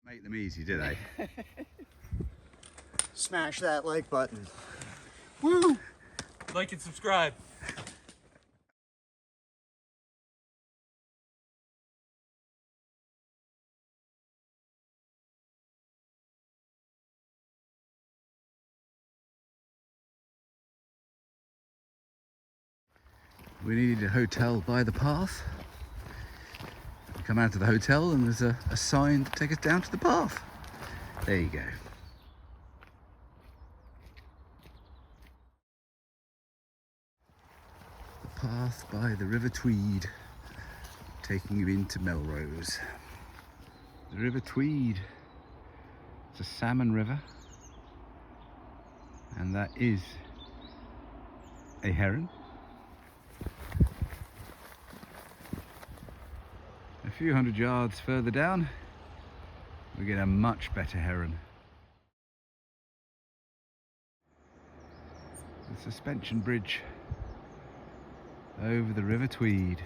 Make them easy, do they? Smash that like button. Woo! Like and subscribe. We needed a hotel by the path. We come out of the hotel and there's a sign to take us down to the path. There you go. The path by the River Tweed, taking you into Melrose. The River Tweed, it's a salmon river, and that is a heron. A few hundred yards further down, we get a much better heron. The suspension bridge over the River Tweed.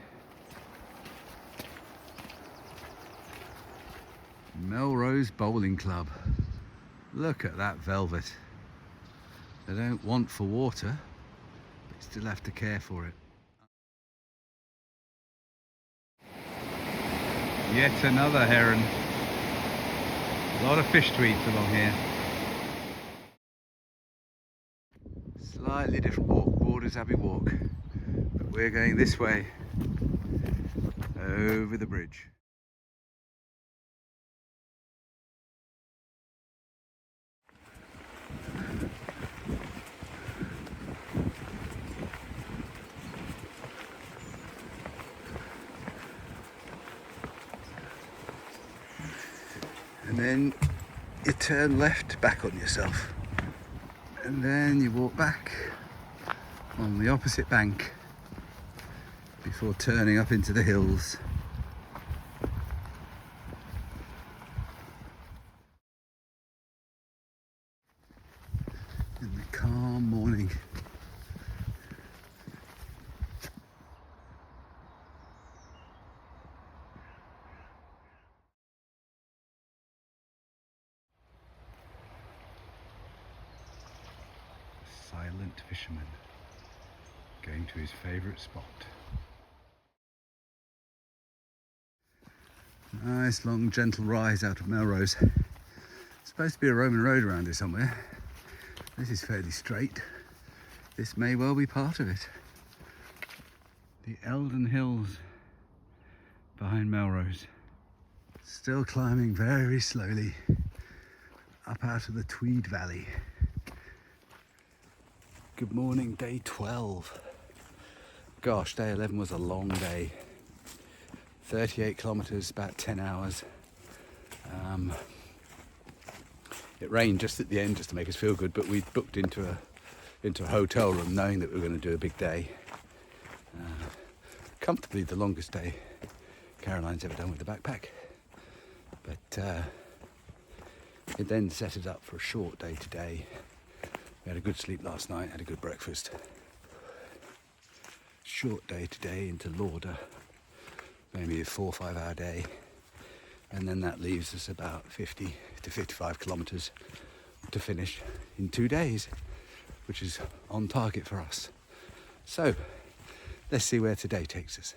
Melrose Bowling Club. Look at that velvet. They don't want for water, but still have to care for it. Yet another heron. A lot of fish tweeds along here. Slightly different walk, Borders Abbey Walk. But we're going this way, over the bridge. And then you turn left back on yourself, and then you walk back on the opposite bank before turning up into the hills. In the calm morning. Silent fisherman going to his favourite spot. Nice long gentle rise out of Melrose. Supposed to be a Roman road around here somewhere. This is fairly straight. This may well be part of it. The Eldon Hills behind Melrose. Still climbing very slowly up out of the Tweed Valley. Good morning, day 12. Gosh, day 11 was a long day. 38 kilometres, about 10 hours. It rained just at the end just to make us feel good, but we booked into a hotel room knowing that we were going to do a big day. Comfortably the longest day Caroline's ever done with the backpack. But it then set us up for a short day today. We had a good sleep last night, had a good breakfast. Short day today into Lauder, maybe a 4 or 5 hour day. And then that leaves us about 50 to 55 kilometres to finish in 2 days, which is on target for us. So, let's see where today takes us.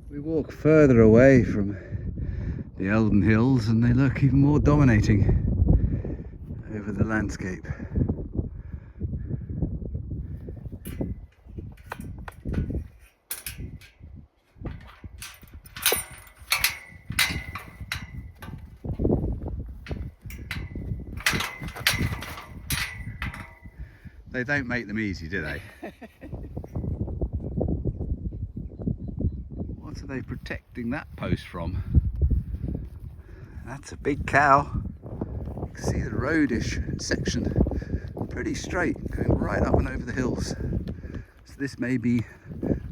We walk further away from the Eldon Hills and they look even more dominating over the landscape. They don't make them easy, do they? What are they protecting that post from? That's a big cow. You can see the roadish section, pretty straight, going right up and over the hills. So this may be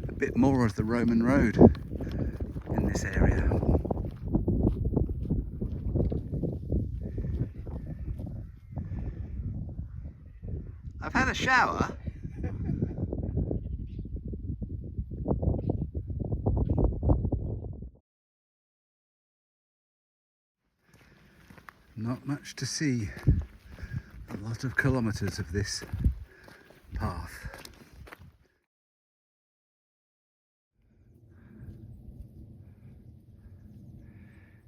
a a bit more of the Roman road in this area. I've had a shower. Not much to see. A lot of kilometres of this path.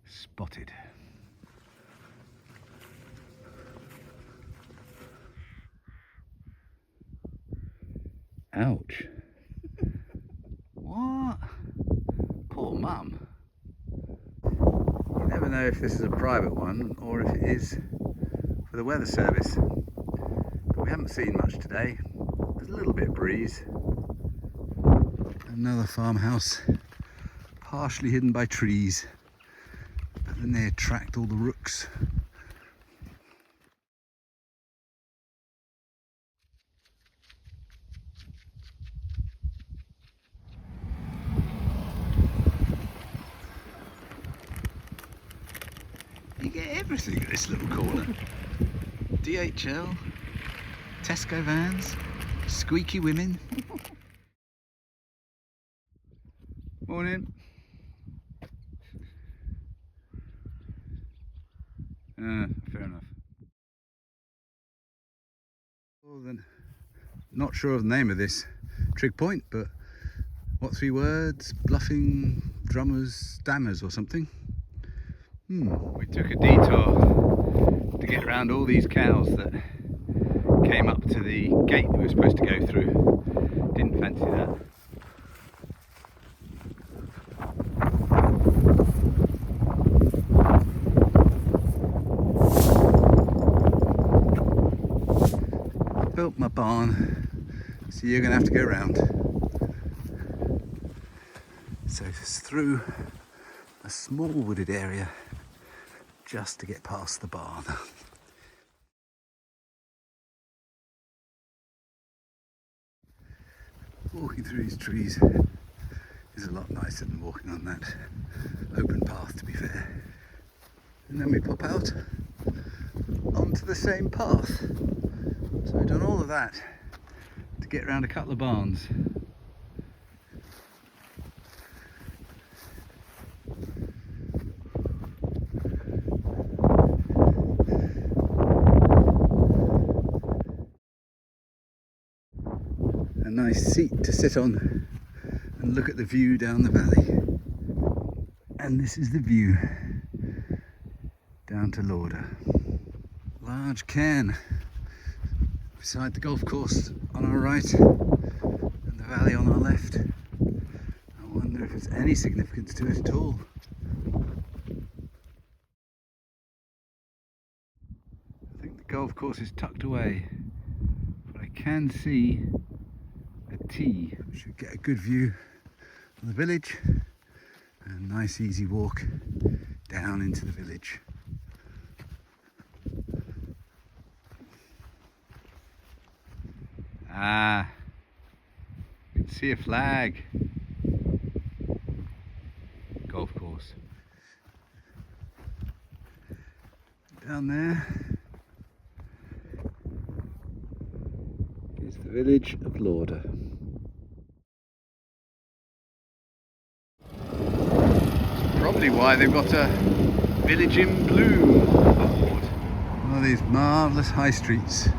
Spotted. Ouch. What? Poor mum. You never know if this is a private one or if it is for the weather service. But we haven't seen much today. There's a little bit of breeze. Another farmhouse, partially hidden by trees. But then they attract all the rooks. You get everything at this little corner. DHL, Tesco vans, squeaky women. Morning. Fair enough. Well then, not sure of the name of this trig point, but what 3 words? Bluffing drummers, dammers or something? We took a detour to get around all these cows that came up to the gate that we were supposed to go through. Didn't fancy that. Built my barn, so you're going to have to go around. So it's through a small wooded area just to get past the barn. Walking through these trees is a lot nicer than walking on that open path, to be fair. And then we pop out onto the same path. So we've done all of that to get around a couple of barns. A nice seat to sit on and look at the view down the valley. And this is the view down to Lauder. Large cairn beside the golf course on our right and the valley on our left. I wonder if there's any significance to it at all. I think the golf course is tucked away, but I can see a T. Should get a good view of the village and a nice easy walk down into the village. Ah, you can see a flag. Golf course. Down there is the village of Lauder. That's probably why they've got a Village in Bloom board. One of these marvellous high streets.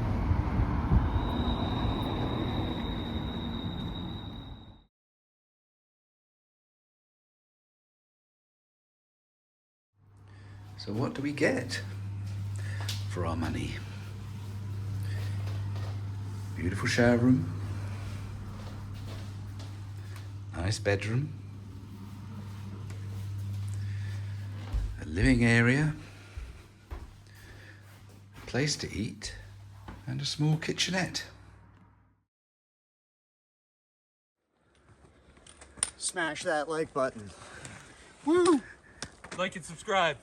So what do we get for our money? Beautiful shower room, nice bedroom, a living area, a place to eat, and a small kitchenette. Smash that like button. Woo! Like and subscribe.